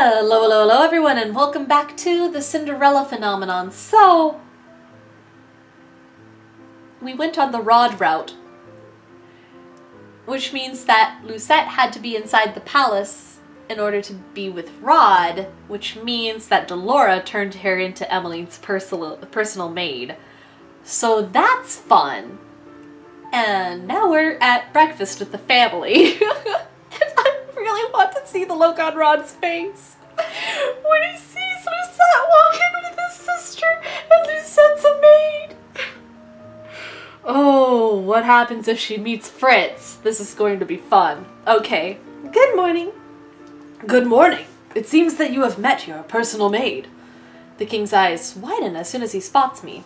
Hello everyone, and welcome back to the Cinderella phenomenon. So, we went on the Rod route, which means that Lucette had to be inside the palace in order to be with Rod, which means that Delora turned her into Evelyn's personal maid. So that's fun. And now we're at breakfast with the family. I really want to see the look on Rod's face when he sees Lucette walk in with his sister and Lucette's a maid. Oh, what happens if she meets Fritz? This is going to be fun. Okay. Good morning. Good morning. It seems that you have met your personal maid. The king's eyes widen as soon as he spots me.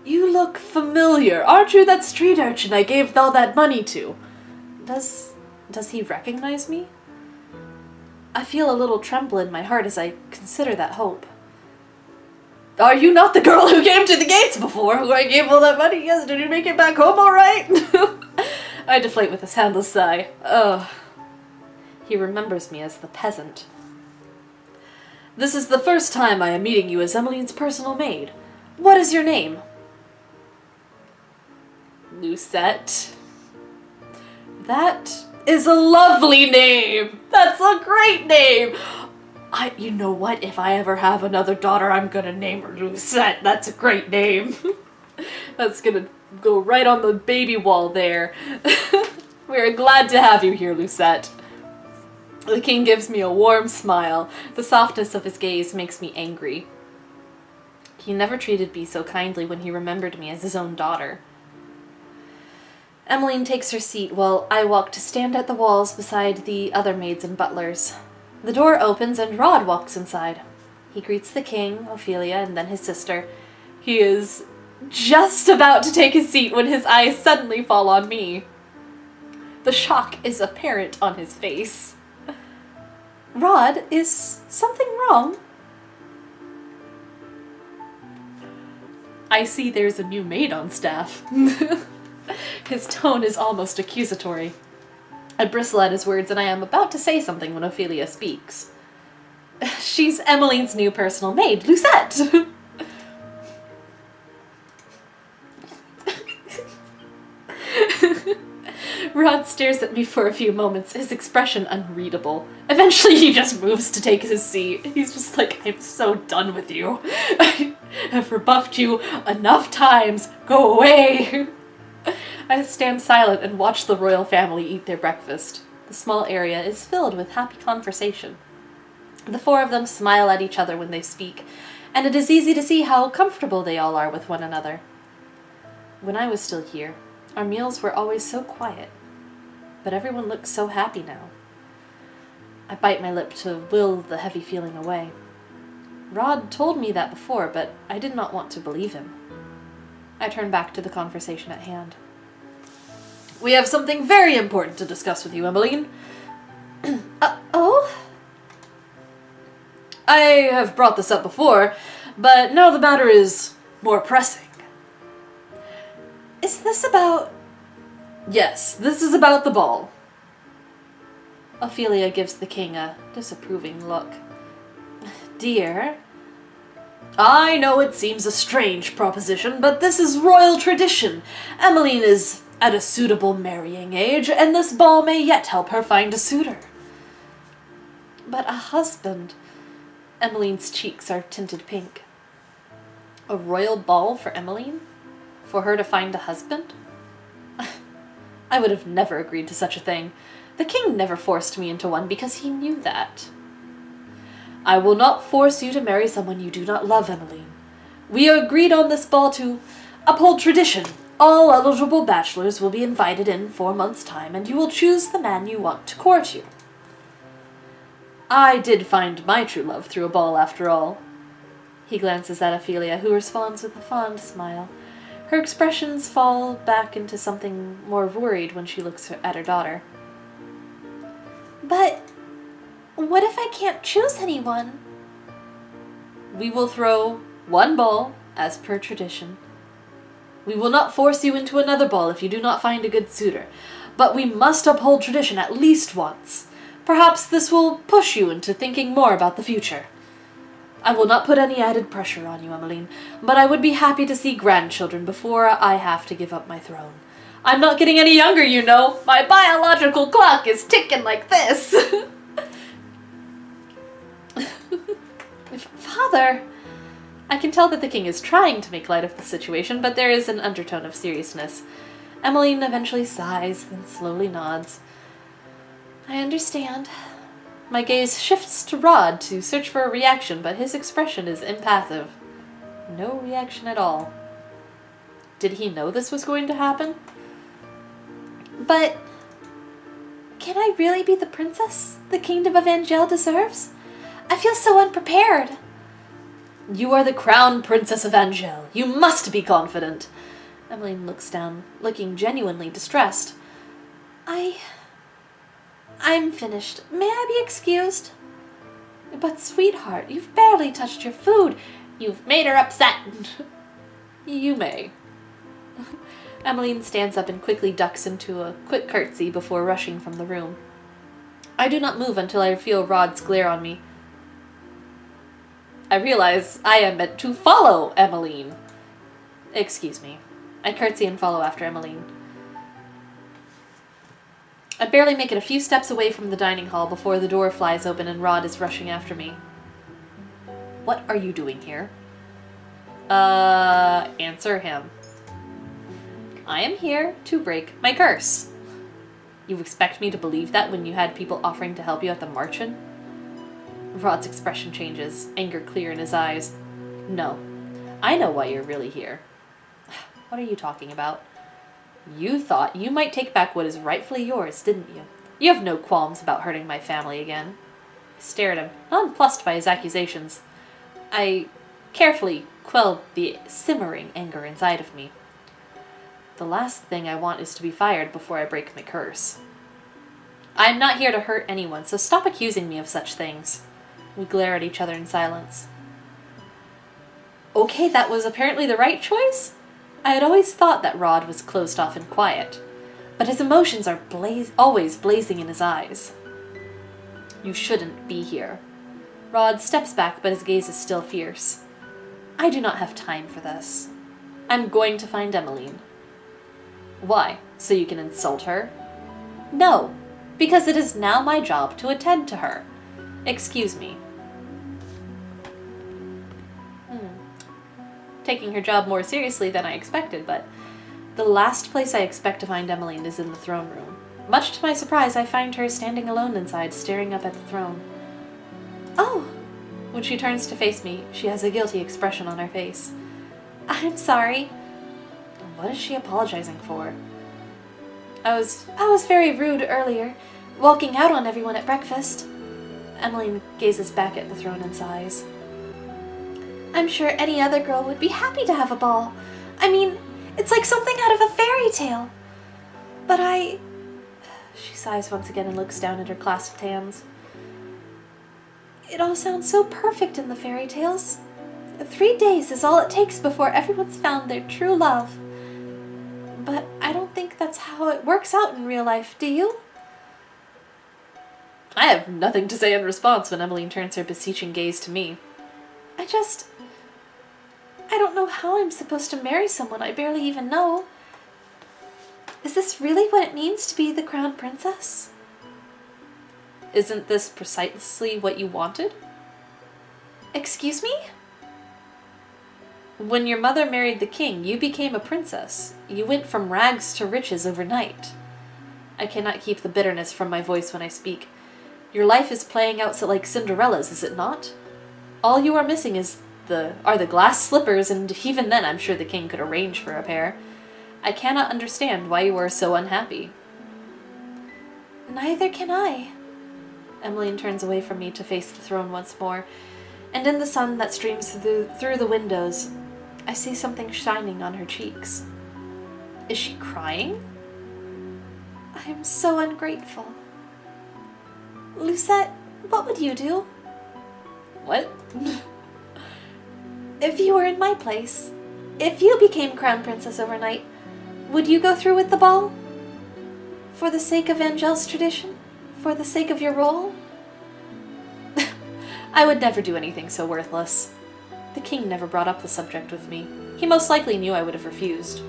You look familiar. Aren't you that street urchin I gave all that money to? Does he recognize me? I feel a little tremble in my heart as I consider that hope. Are you not the girl who came to the gates before, who I gave all that money? Yes, did you make it back home all right? I deflate with a soundless sigh. Ugh. He remembers me as the peasant. This is the first time I am meeting you as Emmeline's personal maid. What is your name? Lucette. That is a lovely name. That's a great name. You know what? If I ever have another daughter, I'm gonna name her Lucette. That's a great name. That's gonna go right on the baby wall there. We're glad to have you here, Lucette. The king gives me a warm smile. The softness of his gaze makes me angry. He never treated me so kindly when he remembered me as his own daughter. Emmeline takes her seat while I walk to stand at the walls beside the other maids and butlers. The door opens and Rod walks inside. He greets the king, Ophelia, and then his sister. He is just about to take his seat when his eyes suddenly fall on me. The shock is apparent on his face. Rod, is something wrong? I see there's a new maid on staff. His tone is almost accusatory. I bristle at his words, and I am about to say something when Ophelia speaks. She's Emmeline's new personal maid, Lucette! Rod stares at me for a few moments, his expression unreadable. Eventually he just moves to take his seat. He's just like, I'm so done with you. I have rebuffed you enough times. Go away! I stand silent and watch the royal family eat their breakfast. The small area is filled with happy conversation. The four of them smile at each other when they speak, and it is easy to see how comfortable they all are with one another. When I was still here, our meals were always so quiet, but everyone looks so happy now. I bite my lip to will the heavy feeling away. Rod told me that before, but I did not want to believe him. I turn back to the conversation at hand. We have something very important to discuss with you, Evaligne. Oh? I have brought this up before, but now the matter is more pressing. Is this about... Yes, this is about the ball. Ophelia gives the king a disapproving look. Dear... I know it seems a strange proposition, but this is royal tradition. Emmeline is at a suitable marrying age, and this ball may yet help her find a suitor. But a husband... Emmeline's cheeks are tinted pink. A royal ball for Emmeline? For her to find a husband? I would have never agreed to such a thing. The king never forced me into one because he knew that. I will not force you to marry someone you do not love, Emmeline. We agreed on this ball to uphold tradition. All eligible bachelors will be invited in 4 months' time, and you will choose the man you want to court you. I did find my true love through a ball, after all. He glances at Ophelia, who responds with a fond smile. Her expressions fall back into something more worried when she looks at her daughter. But what if I can't choose anyone? We will throw one ball, as per tradition. We will not force you into another ball if you do not find a good suitor, but we must uphold tradition at least once. Perhaps this will push you into thinking more about the future. I will not put any added pressure on you, Evaligne, but I would be happy to see grandchildren before I have to give up my throne. I'm not getting any younger, you know. My biological clock is ticking like this. Father! I can tell that the king is trying to make light of the situation, but there is an undertone of seriousness. Evaligne eventually sighs, then slowly nods. I understand. My gaze shifts to Rod to search for a reaction, but his expression is impassive. No reaction at all. Did he know this was going to happen? But can I really be the princess the kingdom of Angielle deserves? I feel so unprepared. You are the crown princess of Angielle. You must be confident. Evaligne looks down, looking genuinely distressed. I'm finished. May I be excused? But sweetheart, you've barely touched your food. You've made her upset. You may. Evaligne stands up and quickly ducks into a quick curtsy before rushing from the room. I do not move until I feel Rod's glare on me. I realize I am meant to follow Evaligne. Excuse me. I curtsy and follow after Evaligne. I barely make it a few steps away from the dining hall before the door flies open and Rod is rushing after me. What are you doing here? Answer him. I am here to break my curse. You expect me to believe that when you had people offering to help you at the march-in? Rod's expression changes, anger clear in his eyes. No, I know why you're really here. What are you talking about? You thought you might take back what is rightfully yours, didn't you? You have no qualms about hurting my family again. I stare at him, nonplussed by his accusations. I carefully quelled the simmering anger inside of me. The last thing I want is to be fired before I break my curse. I am not here to hurt anyone, so stop accusing me of such things. We glare at each other in silence. Okay, that was apparently the right choice? I had always thought that Rod was closed off and quiet, but his emotions are always blazing in his eyes. You shouldn't be here. Rod steps back, but his gaze is still fierce. I do not have time for this. I'm going to find Evaligne. Why? So you can insult her? No, because it is now my job to attend to her. Excuse me. Taking her job more seriously than I expected, but the last place I expect to find Evaligne is in the throne room. Much to my surprise, I find her standing alone inside, staring up at the throne. Oh! When she turns to face me, she has a guilty expression on her face. I'm sorry. What is she apologizing for? I was very rude earlier, walking out on everyone at breakfast. Evaligne gazes back at the throne and sighs. I'm sure any other girl would be happy to have a ball. I mean, it's like something out of a fairy tale. But She sighs once again and looks down at her clasped hands. It all sounds so perfect in the fairy tales. 3 days is all it takes before everyone's found their true love. But I don't think that's how it works out in real life, do you? I have nothing to say in response when Evaligne turns her beseeching gaze to me. I don't know how I'm supposed to marry someone I barely even know. Is this really what it means to be the crown princess? Isn't this precisely what you wanted? Excuse me? When your mother married the king, you became a princess. You went from rags to riches overnight. I cannot keep the bitterness from my voice when I speak. Your life is playing out like Cinderella's, is it not? All you are missing are the glass slippers, and even then I'm sure the king could arrange for a pair. I cannot understand why you are so unhappy. Neither can I. Evaligne turns away from me to face the throne once more, and in the sun that streams through the windows, I see something shining on her cheeks. Is she crying? I am so ungrateful. Lucette, what would you do? What? If you were in my place, if you became crown princess overnight, would you go through with the ball? For the sake of Angielle's tradition? For the sake of your role? I would never do anything so worthless. The king never brought up the subject with me. He most likely knew I would have refused.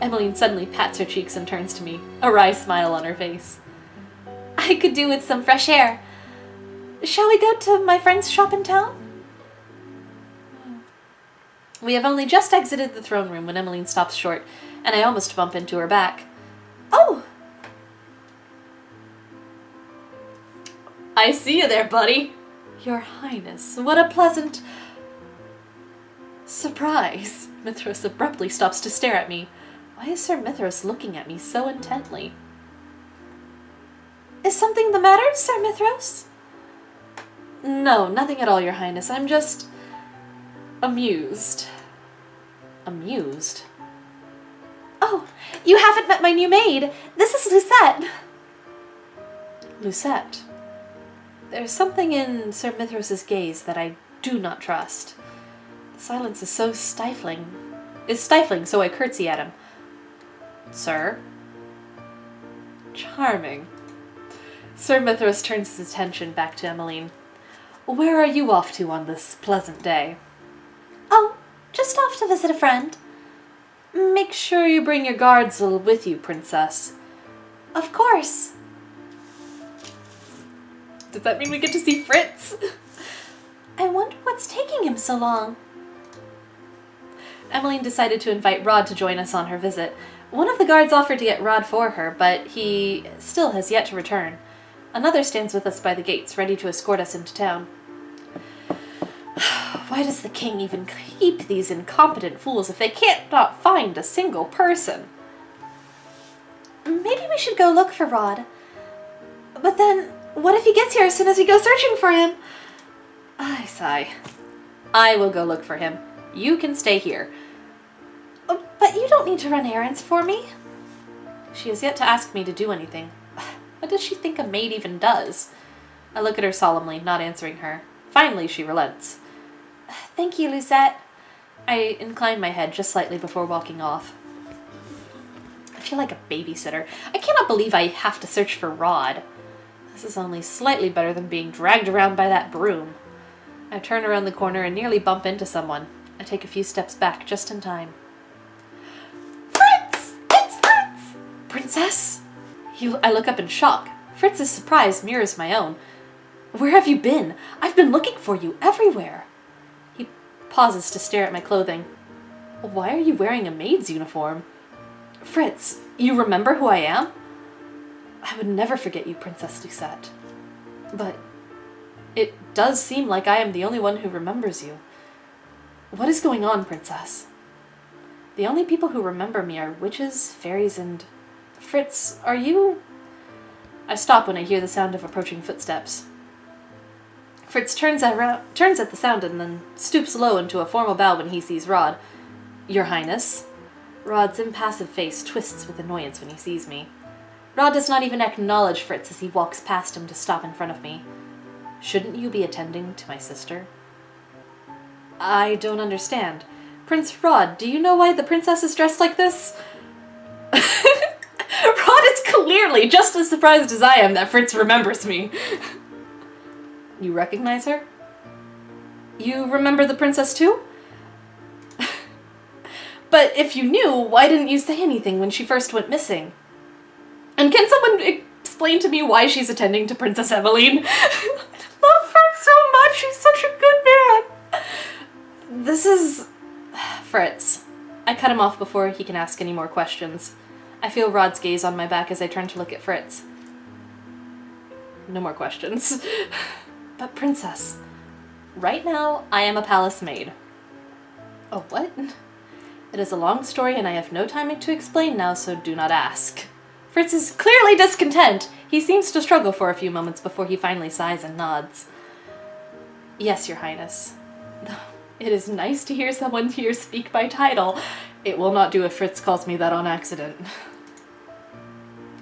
Evaligne suddenly pats her cheeks and turns to me, a wry smile on her face. I could do with some fresh air. Shall we go to my friend's shop in town? We have only just exited the throne room when Evaligne stops short, and I almost bump into her back. Oh! I see you there, buddy. Your Highness, what a pleasant surprise. Mithras abruptly stops to stare at me. Why is Sir Mithras looking at me so intently? Is something the matter, Sir Mithras? No, nothing at all, Your Highness. I'm just amused. Amused? Oh, you haven't met my new maid. This is Lucette. Lucette. There's something in Sir Mithras's gaze that I do not trust. The silence is so stifling. So I curtsy at him. Sir? Charming. Sir Mithras turns his attention back to Evaligne. Where are you off to on this pleasant day? Oh, just off to visit a friend. Make sure you bring your guards with you, Princess. Of course. Does that mean we get to see Fritz? I wonder what's taking him so long. Evaligne decided to invite Rod to join us on her visit. One of the guards offered to get Rod for her, but he still has yet to return. Another stands with us by the gates, ready to escort us into town. Why does the king even keep these incompetent fools if they can't not find a single person? Maybe we should go look for Rod. But then, what if he gets here as soon as we go searching for him? I sigh. I will go look for him. You can stay here. But you don't need to run errands for me. She has yet to ask me to do anything. What does she think a maid even does? I look at her solemnly, not answering her. Finally, she relents. Thank you, Lucette. I incline my head just slightly before walking off. I feel like a babysitter. I cannot believe I have to search for Rod. This is only slightly better than being dragged around by that broom. I turn around the corner and nearly bump into someone. I take a few steps back just in time. Fritz! It's Fritz! Princess? I look up in shock. Fritz's surprise mirrors my own. Where have you been? I've been looking for you everywhere. He pauses to stare at my clothing. Why are you wearing a maid's uniform? Fritz, you remember who I am? I would never forget you, Princess Lucette. But it does seem like I am the only one who remembers you. What is going on, Princess? The only people who remember me are witches, fairies, and... Fritz, are you... I stop when I hear the sound of approaching footsteps. Fritz turns at the sound and then stoops low into a formal bow when he sees Rod. Your Highness. Rod's impassive face twists with annoyance when he sees me. Rod does not even acknowledge Fritz as he walks past him to stop in front of me. Shouldn't you be attending to my sister? I don't understand. Prince Rod, do you know why the princess is dressed like this? Rod is clearly just as surprised as I am that Fritz remembers me. You recognize her? You remember the princess too? But if you knew, why didn't you say anything when she first went missing? And can someone explain to me why she's attending to Princess Evaligne? I love Fritz so much, he's such a good man. This is... Fritz. I cut him off before he can ask any more questions. I feel Rod's gaze on my back as I turn to look at Fritz. No more questions. But Princess, right now I am a palace maid. Oh, what? It is a long story and I have no time to explain now, so do not ask. Fritz is clearly discontent. He seems to struggle for a few moments before he finally sighs and nods. Yes, Your Highness. It is nice to hear someone here speak by title. It will not do if Fritz calls me that on accident.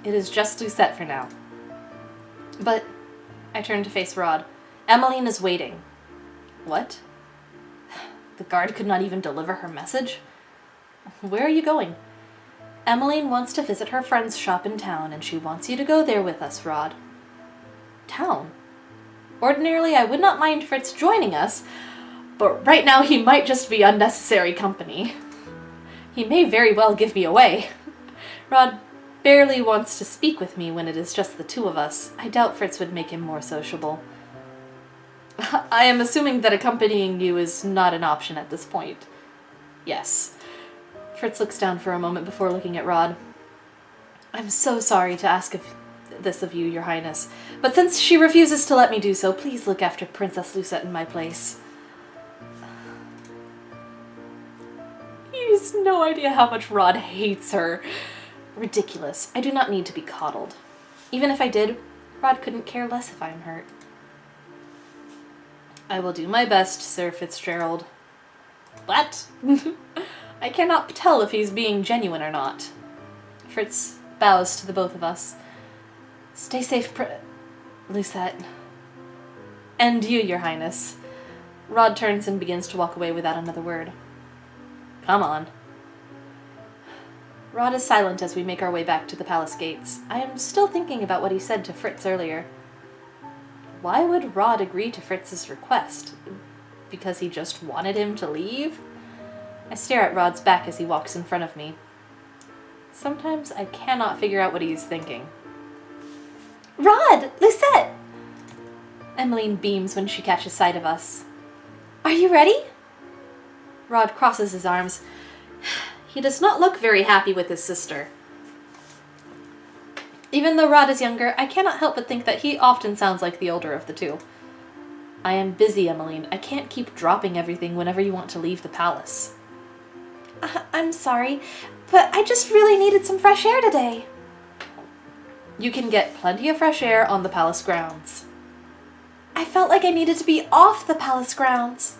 It is just Lucette for now. But I turn to face Rod. Evaligne is waiting. What? The guard could not even deliver her message? Where are you going? Evaligne wants to visit her friend's shop in town, and she wants you to go there with us, Rod. town. Ordinarily, I would not mind Fritz joining us, but right now he might just be unnecessary company. He may very well give me away. Rod barely wants to speak with me when it is just the two of us. I doubt Fritz would make him more sociable. I am assuming that accompanying you is not an option at this point. Yes. Fritz looks down for a moment before looking at Rod. I'm so sorry to ask this of you, Your Highness, but since she refuses to let me do so, please look after Princess Lucette in my place. He has no idea how much Rod hates her. Ridiculous. I do not need to be coddled. Even if I did, Rod couldn't care less if I'm hurt. I will do my best, Sir Fitzgerald. What? I cannot tell if he's being genuine or not. Fritz bows to the both of us. Stay safe, Lucette. And you, Your Highness. Rod turns and begins to walk away without another word. Come on. Rod is silent as we make our way back to the palace gates. I am still thinking about what he said to Fritz earlier. Why would Rod agree to Fritz's request? Because he just wanted him to leave? I stare at Rod's back as he walks in front of me. Sometimes I cannot figure out what he is thinking. Rod! Lucette! Emmeline beams when she catches sight of us. Are you ready? Rod crosses his arms. He does not look very happy with his sister. Even though Rod is younger, I cannot help but think that he often sounds like the older of the two. I am busy, Emmeline. I can't keep dropping everything whenever you want to leave the palace. I'm sorry, but I just really needed some fresh air today. You can get plenty of fresh air on the palace grounds. I felt like I needed to be off the palace grounds.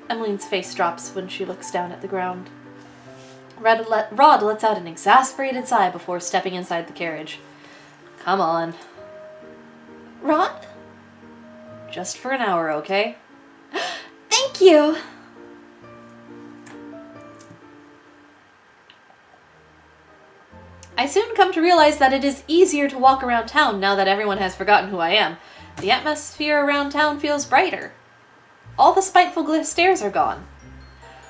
Emmeline's face drops when she looks down at the ground. Rod lets out an exasperated sigh before stepping inside the carriage. Come on. Rod? Just for an hour, okay? Thank you! I soon come to realize that it is easier to walk around town now that everyone has forgotten who I am. The atmosphere around town feels brighter. All the spiteful stares are gone.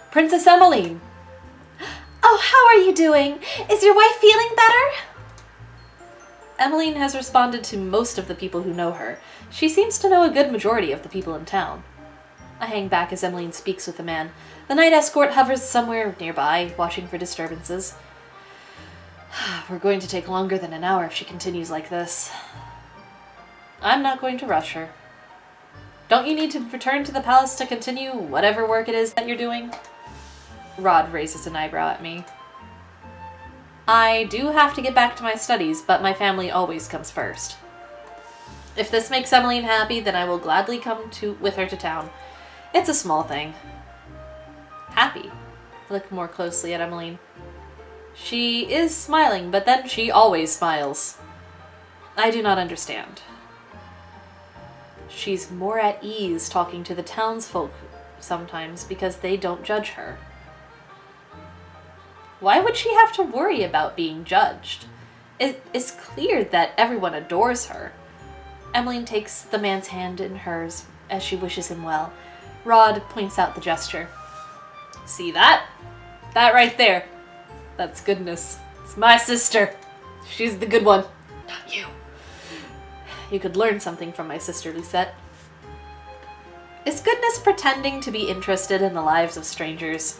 Princess Emmeline! Oh, how are you doing? Is your wife feeling better? Emmeline has responded to most of the people who know her. She seems to know a good majority of the people in town. I hang back as Emmeline speaks with the man. The night escort hovers somewhere nearby, watching for disturbances. We're going to take longer than an hour if she continues like this. I'm not going to rush her. Don't you need to return to the palace to continue whatever work it is that you're doing? Rod raises an eyebrow at me. I do have to get back to my studies, but my family always comes first. If this makes Emmeline happy, then I will gladly come with her to town. It's a small thing. Happy? I look more closely at Emmeline. She is smiling, but then she always smiles. I do not understand. She's more at ease talking to the townsfolk sometimes because they don't judge her. Why would she have to worry about being judged? It is clear that everyone adores her. Emmeline takes the man's hand in hers as she wishes him well. Rod points out the gesture. See that? That right there. That's goodness. It's my sister. She's the good one. Not you. You could learn something from my sister, Lucette. Is goodness pretending to be interested in the lives of strangers?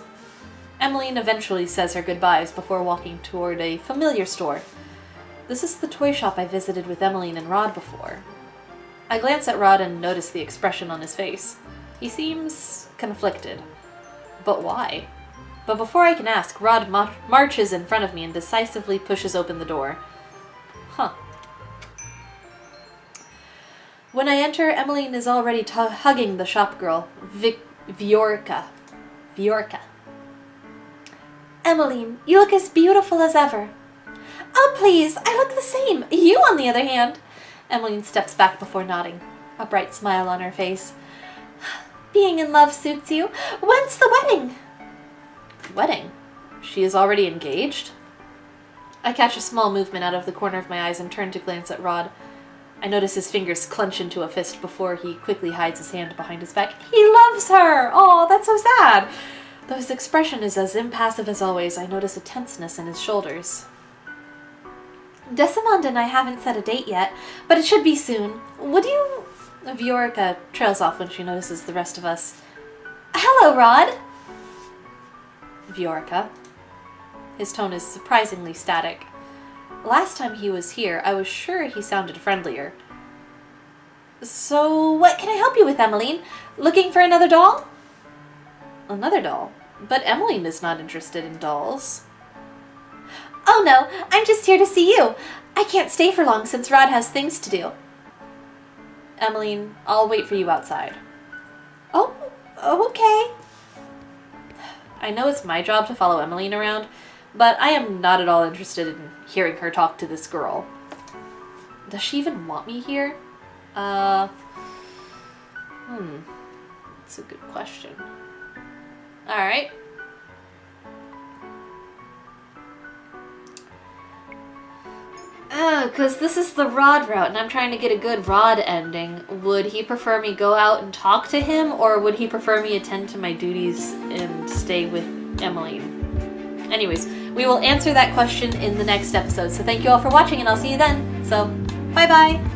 Emmeline eventually says her goodbyes before walking toward a familiar store. This is the toy shop I visited with Emmeline and Rod before. I glance at Rod and notice the expression on his face. He seems conflicted. But why? But before I can ask, Rod marches in front of me and decisively pushes open the door. Huh. When I enter, Emmeline is already hugging the shop girl, Viorka. Emmeline, you look as beautiful as ever. Oh, please, I look the same. You, on the other hand. Emmeline steps back before nodding, a bright smile on her face. Being in love suits you. When's the wedding? Wedding? She is already engaged? I catch a small movement out of the corner of my eyes and turn to glance at Rod. I notice his fingers clench into a fist before he quickly hides his hand behind his back. He loves her! Oh, that's so sad! Though his expression is as impassive as always, I notice a tenseness in his shoulders. Desamond and I haven't set a date yet, but it should be soon. Would you... Viorica trails off when she notices the rest of us. Hello, Rod! Viorica. His tone is surprisingly static. Last time he was here, I was sure he sounded friendlier. So, what can I help you with, Evaligne? Looking for another doll? Another doll? But Evaligne is not interested in dolls. Oh no, I'm just here to see you. I can't stay for long since Rod has things to do. Evaligne, I'll wait for you outside. Oh, okay. I know it's my job to follow Evaligne around, but I am not at all interested in hearing her talk to this girl. Does she even want me here? That's a good question. Alright. Because this is the Rod route, and I'm trying to get a good Rod ending. Would he prefer me go out and talk to him, or would he prefer me attend to my duties and stay with Evaligne? Anyways, we will answer that question in the next episode. So thank you all for watching, and I'll see you then. So, bye-bye!